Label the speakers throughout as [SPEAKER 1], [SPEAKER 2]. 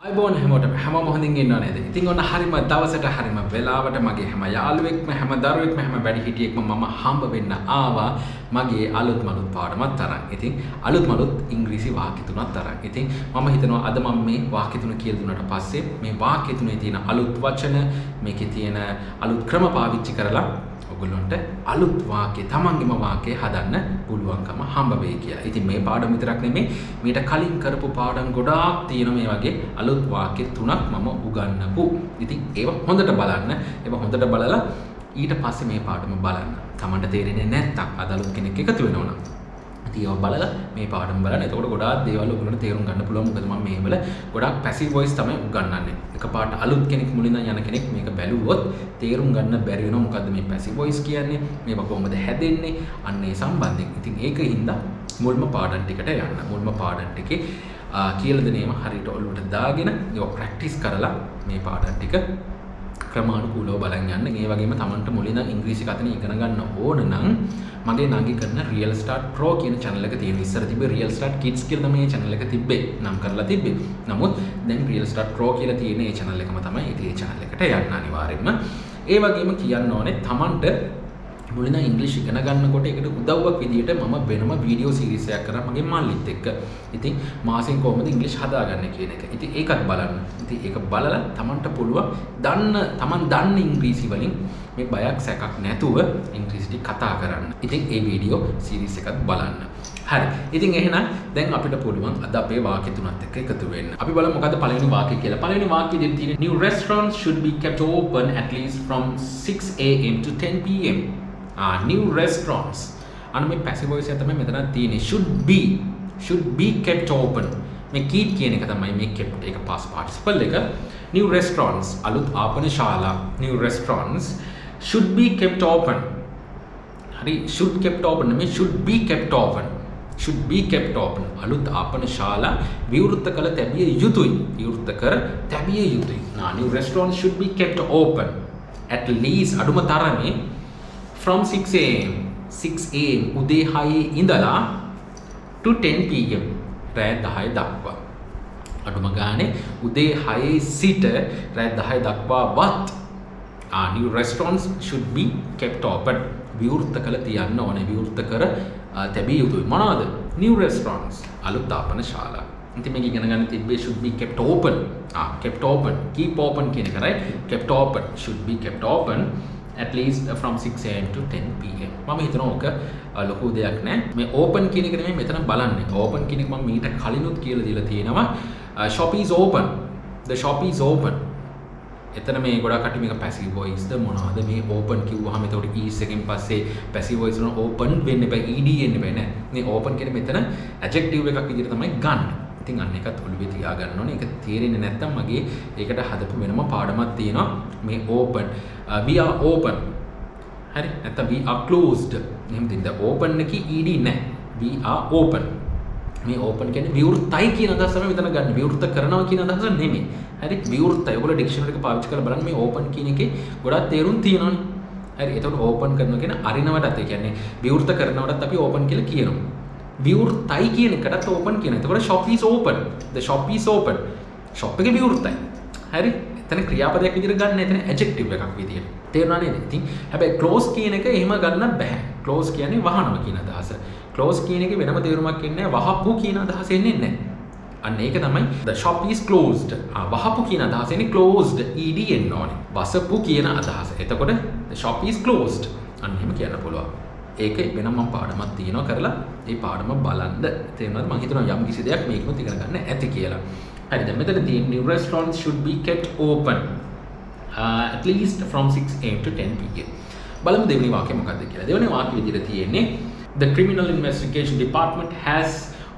[SPEAKER 1] අයිබෝන් හැමෝටම හැමෝම හොඳින් ඉන්නව නේද? ඉතින් ඔන්න හරිම දවසට හරිම වෙලාවට මගේ හැම යාළුවෙක්ම හැම දරුවෙක්ම හැම වැඩිහිටියෙක්ම මම හම්බ වෙන්න ආවා මගේ අලුත් මලුත් පාඩමක් තරම්. ඉතින් අලුත් මලුත් ඉංග්‍රීසි වාක්‍ය තුනක් තරම්. ඉතින් මම හිතනවා අද මම මේ වාක්‍ය තුන කියලා දුන්නාට පස්සේ මේ වාක්‍ය තුනේ තියෙන අලුත් වචන මේකේ තියෙන අලුත් ක්‍රම පාවිච්චි කරලා ඔයගොල්ලන්ට අලුත් වාක්‍ය තමන්ගේම වාක්‍ය හදන්න පුළුවන්කම හම්බ වෙයි කියලා. ඉතින් මේ පාඩම විතරක් නෙමෙයි මීට කලින් කරපු පාඩම් ගොඩාක් තියෙන මේ වගේ අලුත් වාක්‍ය තුනක් මම උගන්වපු. ඉතින් ඒව හොඳට බලන්න. ඒව හොඳට බලලා ඊට පස්සේ මේ පාඩම බලන්න. තමන්ට තේරෙන්නේ නැත්තම් අද අලුත් කෙනෙක් එකතු වෙනවා නම් ඉතින් ඒව බලලා මේ පාඩම බලන්න. එතකොට ගොඩාක් දේවල් ඔයගොල්ලන්ට තේරුම් ගන්න පුළුවන්. මොකද මම මේ වල ගොඩාක් පැසිව් වොයිස් තමයි උගන්වන්නේ. එකපාරට අලුත් කෙනෙක් මුලින් යන කෙනෙක් මේක බැලුවොත් තේරුම් ගන්න බැරි වෙනවා මොකද්ද මේ පැසිව් වොයිස් කියන්නේ, මේවා කොහොමද හැදෙන්නේ, අන්න ඒ සම්බන්ධයෙන්. ඉතින් ඒකින්ද මුල්ම පාඩම් ටිකට යන්න. මුල්ම පාඩම් ටිකේ කියලා දෙන ඒවා හරියට ඔළුවට දාගෙන ඒවා ප්‍රැක්ටිස් කරලා මේ පාඩම් ටික ක්‍රමානුකූලව බලන් යන්න. ඒ වගේම Tamanට මුලින් ඉංග්‍රීසි කතන ඉගෙන ගන්න ඕන නම් මගේ නංගි කරන Real Start Pro කියන channel එක තියෙන. ඉස්සර තිබ්බේ Real Start Kids කියලා තමයි මේ channel එක තිබ්බේ. නම් කරලා තිබ්බේ. නමුත් දැන් Real Start Pro කියලා තියෙන මේ channel එකම තමයි. ඉතින් මේ channel එකට යන්න අනිවාර්යෙන්ම. ඒ වගේම කියන්න ඕනේ Tamanට මුලින් ඉංග්‍රීසි ඉගෙන ගන්නකොට ඒකට උදව්වක් විදියට මම වෙනම වීඩියෝ සීරීස් එකක් කරා මගේ මල්ලිත් එක්ක. ඉතින් මාසෙන් කොහොමද ඉංග්‍රීසි හදාගන්නේ කියන එක. ඉතින් ඒකත් බලන්න. ඉතින් ඒක බලලා Tamanට පුළුවන් Taman දන්න ඉංග්‍රීසි වලින් මේ බයක් සැකක් නැතුව ඉංග්‍රීසි ටික කතා කරන්න. ඉතින් ඒ වීඩියෝ සීරීස් එකත් බලන්න. හරි. ඉතින් එහෙනම් දැන් අපිට පුළුවන් අද අපේ වාක්‍ය තුනත් එක්ක එකතු වෙන්න. අපි බලමු මොකද්ද පළවෙනි වාක්‍යය කියලා. පළවෙනි වාක්‍යයේ තියෙන new restaurants should be kept open at least from 6 am to 10 pm. New restaurants. අන්න මේ passive voice එක තමයි මෙතන තියෙන්නේ. should be kept open. මේ keep කියන එක තමයි මේ kept එක past participle එක. New restaurants අලුත් ආපන ශාලා. New restaurants should be kept open. හරි should kept open නෙමෙයි should be kept open. should be kept open. අලුත් ආපන ශාලා විවෘත කළ තැබිය යුතුයි. විවෘත කර තැබිය යුතුයි. New restaurants should be kept open at least අඩුම තරමේ from 6 am උදේ 6 ඉඳලා to 10 pm රෑ 10 දක්වා. අඩුම ගානේ උදේ 6 සිට රෑ 10 දක්වාවත් new restaurants should be kept open. විවෘත කළ තියන්න ඕනේ. විවෘත කර තැබිය යුතුයි. මොනවාද? new restaurants අලුත් ආපන ශාලා. ඉතින් මේක ඉගෙන ගන්න තිබ්බේ should be kept open. kept open. keep open කියන එක right? kept open. should be kept open at least from 6 am to 10 pm. මම හිතනවා ඕක ලොකු දෙයක් නෑ. මේ open කියන එක නෙමෙයි මෙතන බලන්නේ. open කියන එක මම මීට කලිනුත් කියලා දීලා තියෙනවා. shop is open. the shop is open. එතන මේ ගොඩක් කටි මේක passive voice ද මොනවද මේ open කිව්වහම එතකොට is එකෙන් පස්සේ passive voice වල open වෙන්න බෑ. ed එන්න බෑ නෑ. මේ open කියන්නේ මෙතන adjective එකක් විදිහට තමයි ගන්න. ඉතින් අන්න එකත් ඔළුවේ තියා ගන්න ඕනේ. ඒක තේරෙන්නේ නැත්නම් මගේ ඒකට හදපු වෙනම පාඩමක් තියෙනවා. මේ open we are open. හරි නැත්නම් we are closed. එහෙනම් දෙන්න open එකේ ed නැහැ. we are open. මේ open කියන්නේ විවෘතයි කියන අදහස තමයි මෙතන ගන්න. විවෘත කරනවා කියන අදහස නෙමෙයි. හරි විවෘතයි. ඔයගොල්ලෝ ඩික්ෂනරි එක පාවිච්චි කරලා බලන්න මේ open කියන එකේ ගොඩක් තේරුම් තියෙනවානේ. හරි එතකොට open කරනවා කියන අරිනවටත් ඒ කියන්නේ විවෘත කරනවටත් අපි open කියලා කියනවා. විවෘතයි කියන එකටත් open කියන. එතකොට shop is open. the shop is open. shop එක විවෘතයි. හරි. එතන ක්‍රියාපදයක් විදිහට ගන්න එතන adjective එකක් විදිහට. තේරුණා නේද? ඉතින් හැබැයි close කියන එක එහෙම ගන්න බෑ. close කියන්නේ වහනවා කියන අදහස. close කියන එකේ වෙනම තේරුමක් එන්නේ නැහැ. වහපු කියන අදහස එන්නේ නැහැ. අන්න ඒක තමයි the shop is closed. වහපු කියන අදහස එන්නේ closed ed එන්න ඕනේ. වසපු කියන අදහස. එතකොට the shop is closed. අන්න එහෙම කියන්න පුළුවන්. ඒක වෙනම මම පාඩමක් තියෙනවා කරලා ඒ පාඩම බලන්න. තේරුණාද? මම හිතනවා යම් කිසි දෙයක් මේකම ඉගෙන ගන්න ඇති කියලා. හරි දැන් මෙතන තියෙන new restaurants should be kept open at least from 6 am to 10 pm. බලමු දෙවෙනි වාක්‍යය මොකක්ද කියලා. දෙවෙනි වාක්‍යය විදිහට තියෙන්නේ the criminal investigation department has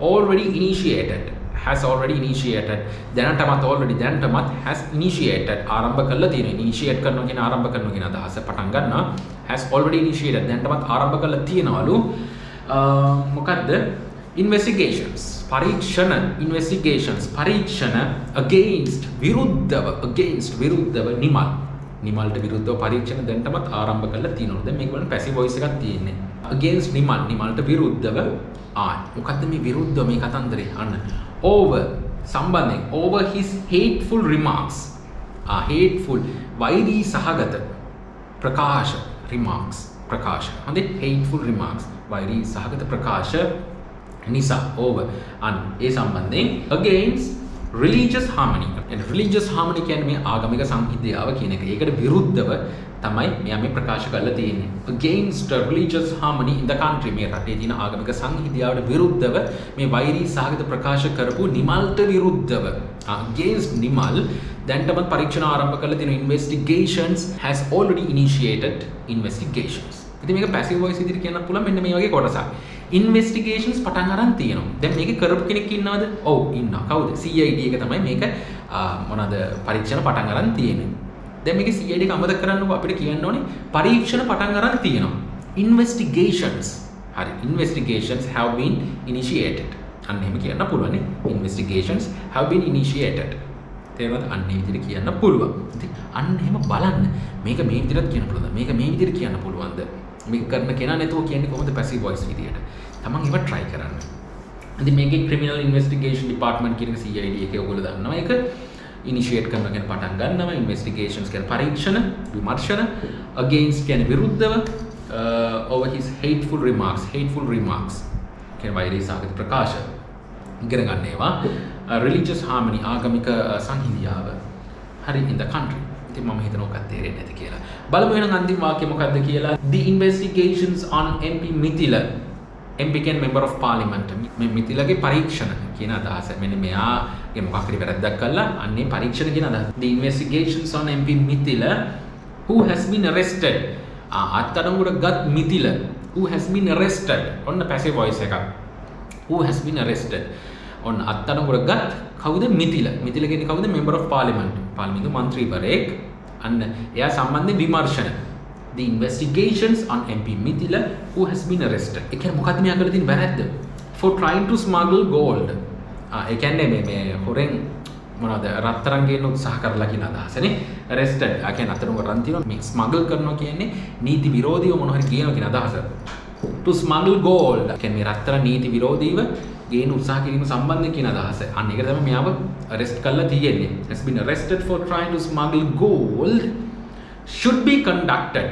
[SPEAKER 1] already initiated දැනටමත් has initiated ආරම්භ කරලා තියෙනවා. initiate කරනවා කියන ආරම්භ කරනවා කියන අදහස පටන් ගන්නවා. has already initiated දැනටමත් ආරම්භ කරලා තියෙනවලු මොකද්ද investigations පරීක්ෂණ against විරුද්ධව නිමල්ට විරුද්ධව පරීක්ෂණ දැනටමත් ආරම්භ කරලා තියෙනවා. දැන් මේක බලන්න passive voice එකක් තියෙන්නේ. against නිමල්ට විරුද්ධව මොකද්ද මේ විරුද්ධව මේ කතන්දරේ අන්න over සම්බන්ධයෙන් over his hateful remarks hateful වෛරී සහගත ප්‍රකාශ remarks ප්‍රකාශ හොඳේ hateful remarks වෛරී සහගත ප්‍රකාශ නිසා over and ඒ සම්බන්ධයෙන් against religious harmony and religious harmony කියන්නේ මේ ආගමික සංහිඳියාව කියන එක. ඒකට විරුද්ධව තමයි මෙයා මේ ප්‍රකාශ කරලා තියෙන්නේ. against religious harmony in the country මේ රටේ තියෙන ආගමික සංහිඳියාවට විරුද්ධව මේ වෛරී සහගත ප්‍රකාශ කරපු නිමල්ට විරුද්ධව against නිමල් දැන්ටමත් පරීක්ෂණ ආරම්භ කරලා තියෙන investigations has already initiated investigations. ඉතින් මේක passive voice විදිහට කියන්න පුළුවන් මෙන්න මේ වගේ කොටසක්. investigations පටන් අරන් තියෙනවා. දැන් මේකේ කරපු කෙනෙක් ඉන්නවද? ඔව් ඉන්නවා. කවුද? CID එක තමයි මේක මොනවාද පරීක්ෂණ පටන් අරන් තියෙන්නේ. දැන් මේකේ CID එක අමතක කරන්නකෝ අපිට කියන්න ඕනේ පරීක්ෂණ පටන් අරන් තියෙනවා. investigations. හරි. investigations have been initiated. අන්න එහෙම කියන්න පුළුවන් නේ. investigations have been initiated. තේරුණාද? අන්න ඒ විදිහට කියන්න පුළුවන්. ඉතින් අන්න එහෙම බලන්න. මේක මේ විදිහට කියන්න පුළුවන්ද? මේක මේ විදිහට කියන්න පුළුවන්ද? මේක කරන කෙනා නැතුව කියන්නේ කොහොමද passive voice විදියට. තමන් ඒව try කරන්න. ඉතින් මේකේ criminal investigation department කියන එක CID එකේ ඔයගොල්ලෝ දන්නවා. ඒක initiate කරනවා කියන පටන් ගන්නවා. investigations කියන පරීක්ෂණ, විමර්ශන, against කියන්නේ විරුද්ධව, over his hateful remarks කියන වෛරී සහගත ප්‍රකාශ ඉගෙන ගන්න ඒවා. religious harmony ආගමික සංහිඳියාව. හරි in the country. ඉතින් මම හිතනවා ඔක්කත් තේරෙන්නේ නැති කියලා. බලමු එහෙනම් අන්තිම වාක්‍යය මොකක්ද කියලා. The investigations on MP Mithila MP කියන්නේ member of parliament මේ මිතිලගේ පරීක්ෂණ කියන අදහස. මෙන්න මෙයාගේ මොකක් හරි වැරද්දක් කළා. අන්නේ පරීක්ෂණ කියන අදහස. The investigations on MP Mithila who has been arrested. අත්අඩංගුවට ගත් මිතිල who has been arrested. ඔන්න passive voice එකක්. who has been arrested. ඔන්න අත්අඩංගුවට ගත් කවුද? මිතිල. මිතිල කියන්නේ කවුද? member of parliament. පාර්ලිමේන්තු මන්ත්‍රීවරයෙක්. අන්න එයා සම්බන්ධයෙන් විමර්ශන. The investigations on MP Mithila who has been arrested. ඒ කියන්නේ මොකද්ද මෙයා කරලා තියෙන වැරද්ද? For trying to smuggle gold. ඒ කියන්නේ මේ හොරෙන් මොනවද රත්තරන් ගේන්න උත්සාහ කරලා කියන අදහසනේ. arrested. ඒ කියන්නේ අතනම රන් තියෙනවා මේ smuggle කරනවා කියන්නේ නීති විරෝධීව මොන හරි කියනවා කියන අදහස. To smuggle gold. ඒ කියන්නේ මේ රත්තරන් නීති විරෝධීව ගේන උත්සාහ කිරීම සම්බන්ධ කියන අදහස. අන්න ඒක තමයි මෙයාව arrest කරලා තියෙන්නේ. Has been arrested for trying to smuggle gold should be conducted.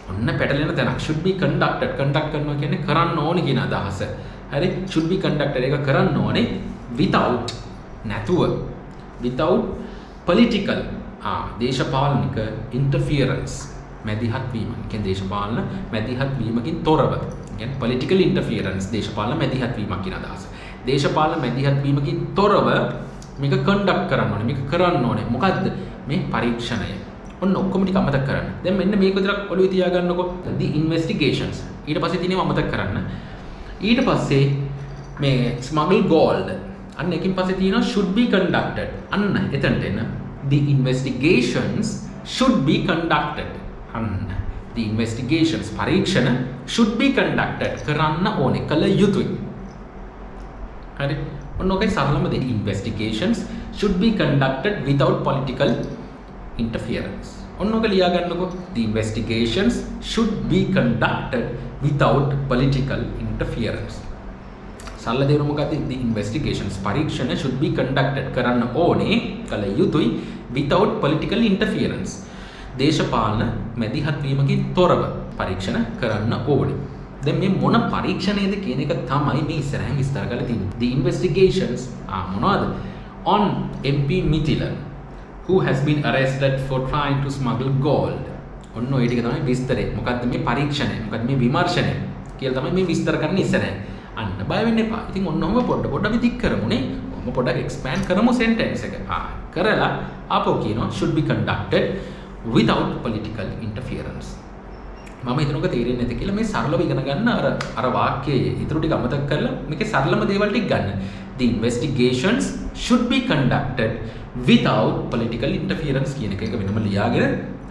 [SPEAKER 1] ඔන්න පැටලෙන තැනක්. should be conducted. conduct කරනවා කියන්නේ කරන්න ඕනේ කියන අදහස. හරි? should be conducted ඒක කරන්න ඕනේ without නැතුව without political දේශපාලනික interference මැදිහත් වීම. කියන්නේ දේශපාලන මැදිහත් වීමකින් තොරව. කියන්නේ political interference දේශපාලන මැදිහත් වීමක් කියන අදහස. දේශපාලන මැදිහත් වීමකින් තොරව මේක conduct කරන්න ඕනේ. මේක කරන්න ඕනේ. මොකද්ද? මේ පරීක්ෂණය. ඔන්න ඔක්කොම ටික අමතක කරන්න. දැන් මෙන්න මේක විතරක් ඔළුවේ තියාගන්නකො. the investigations. ඊට පස්සේ තියෙනවා අමතක කරන්න. ඊට පස්සේ මේ smuggle gold. අන්න එකකින් පස්සේ තියෙනවා should be conducted. අන්න එතනට එන්න. the investigations should be conducted. අන්න the investigations පරීක්ෂණ should be conducted කරන්න ඕනේ. කළ යුතුයි. හරි? ඔන්න ඔකයි සරලම දේ. investigations should be conducted without political interference. ඔන්න ඔක ලියා ගන්නකො. The investigations should be conducted without political interference. සරල දේ මොකක්ද? The investigations පරීක්ෂණ should be conducted කරන්න ඕනේ කළ යුතුයි without political interference. දේශපාලන මැදිහත් වීමකින් තොරව පරීක්ෂණ කරන්න ඕනේ. දැන් මේ මොන පරීක්ෂණයද කියන එක තමයි මේ ඉස්සරහින් විස්තර කරලා තියෙන්නේ. The investigations මොනවද? On MP Mithila who has been arrested for trying to smuggle gold. ඔන්න ඔය ටික තමයි විස්තරේ. මොකද්ද මේ පරීක්ෂණය? මොකද්ද මේ විමර්ශනය? කියලා තමයි මේ විස්තර කරන්නේ ඉස්සරහින්. අන්න බය වෙන්න එපා. ඉතින් ඔන්න ඔහම පොඩ අපි දික් කරමුනේ. ඔහම පොඩක් expand කරමු sentence එක. කරලා ආපහු කියනවා should be conducted without political interference. මම හිතනක තේරෙන්නේ නැති කියලා මේ සරලව ඉගෙන ගන්න අර වාක්‍යයේ ඊටු ටික අමතක කරලා මේකේ සරලම දේවල් ටික ගන්න. The investigations should be conducted without political interference කියන එක වෙනම ලියාගෙන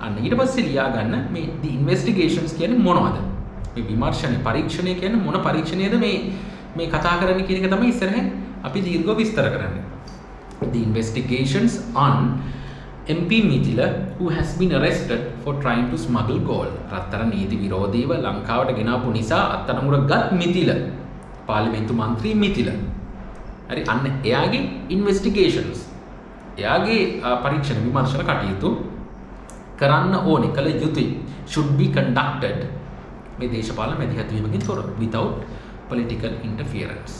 [SPEAKER 1] අන්න ඊට පස්සේ ලියා ගන්න මේ the investigations කියන්නේ මොනවද? මේ විමර්ශන පරීක්ෂණය කියන්නේ මොන පරීක්ෂණයද මේ කතා කරන්නේ කියන එක තමයි ඉස්සරහින් අපි දීර්ඝව විස්තර කරන්නේ. The investigations on MP Mithila who has been arrested for trying to smuggle gold. රත්තරන් නීති විරෝධීව ලංකාවට ගෙනාපු නිසා අත්අඩංගුවට ගත් මිතිල පාර්ලිමේන්තු මන්ත්‍රී මිතිල හරි අන්න එයාගේ ඉන්වෙස්ටිගේෂන්ස් එයාගේ පරීක්ෂණ විමර්ශන කටයුතු කරන්න ඕනේ කළ යුතුයි should be conducted මේ දේශපාලන මැදිහත් වීමකින් තොරව without political interference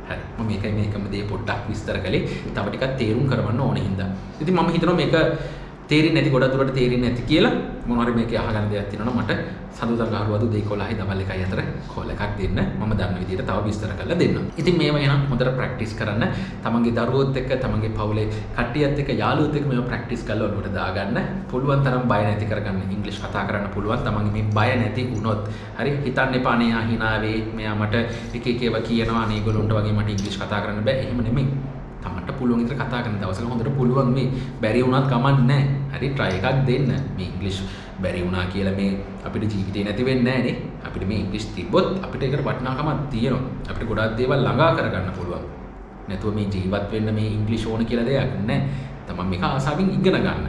[SPEAKER 1] හරි මම මේකම දේ පොඩ්ඩක් විස්තර කළේ තව ටිකක් තේරුම් කරවන්න ඕනේ හින්දා ඉතින් මම හිතනවා මේක තේරෙන්නේ නැති ගොඩක් දුරට තේරෙන්නේ නැති කියලා මොනවා හරි මේකේ අහගන්න දෙයක් තියෙනවා මට සඳුදා ගහරුවද 2:11යි දවල් 1යි අතර කෝල් එකක් දෙන්න මම දන්න විදිහට තව විස්තර කරලා දෙන්නම්. ඉතින් මේවා එනම් හොඳට ප්‍රැක්ටිස් කරන්න තමන්ගේ දරුවොත් එක්ක තමන්ගේ පවුලේ කට්ටියත් එක්ක යාළුවොත් එක්ක මේවා ප්‍රැක්ටිස් කරලා ඔළුවට දාගන්න. පුළුවන් තරම් බය නැති කරගන්න ඉංග්‍රීසි කතා කරන්න පුළුවන්. තමන්ගේ මේ බය නැති වුණොත් හරි හිතන්න එපා නේ හිනාවේ මෙයා මට එක එක ඒවා කියනවා නේ ඒගොල්ලන්ට වගේ මට ඉංග්‍රීසි කතා කරන්න බෑ. එහෙම නෙමෙයි. තමන්ට පුළුවන් විතර කතා කරන දවසක හොඳට පුළුවන් මේ බැරි වුණත් කමක් නැහැ. හරි try එකක් දෙන්න. මේ ඉංග්‍රීසි බැරි වුණා කියලා මේ අපිට ජීවිතේ නැති වෙන්නේ නැහැ නේ. අපිට මේ ඉංග්‍රීසි තිබ්බොත් අපිට ඒකට වටිනාකමක් තියෙනවා. අපිට ගොඩාක් දේවල් ළඟා කරගන්න පුළුවන්. නැතුව මේ ජීවත් වෙන්න මේ ඉංග්‍රීසි ඕන කියලා දෙයක් නැහැ. තමන් මේක ආසාවෙන් ඉගෙන ගන්න.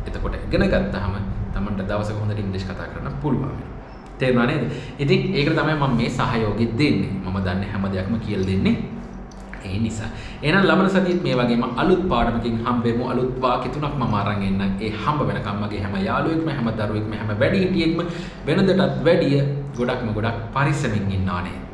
[SPEAKER 1] එතකොට ඉගෙන ගත්තාම තමන්ට දවසක හොඳට ඉංග්‍රීසි කතා කරන්න පුළුවන් වෙනවා. තේරුණා නේද? ඉතින් ඒකට තමයි මම මේ සහයෝගය දෙන්නේ. මම දන්නේ හැම දෙයක්ම කියලා දෙන්නේ. ඒ නිසා එහෙනම් ලබන සතියේත් මේ වගේම අලුත් පාඩමකින් හම්බෙමු අලුත් වාක්‍ය තුනක් මම අරන් එන්න ඒ හම්බ වෙනකම් මගේ හැම යාළුවෙක්ම හැම දරුවෙක්ම හැම වැඩිහිටියෙක්ම වෙනදටත් වැඩිය ගොඩක් පරිස්සමින් ඉන්නවා නේද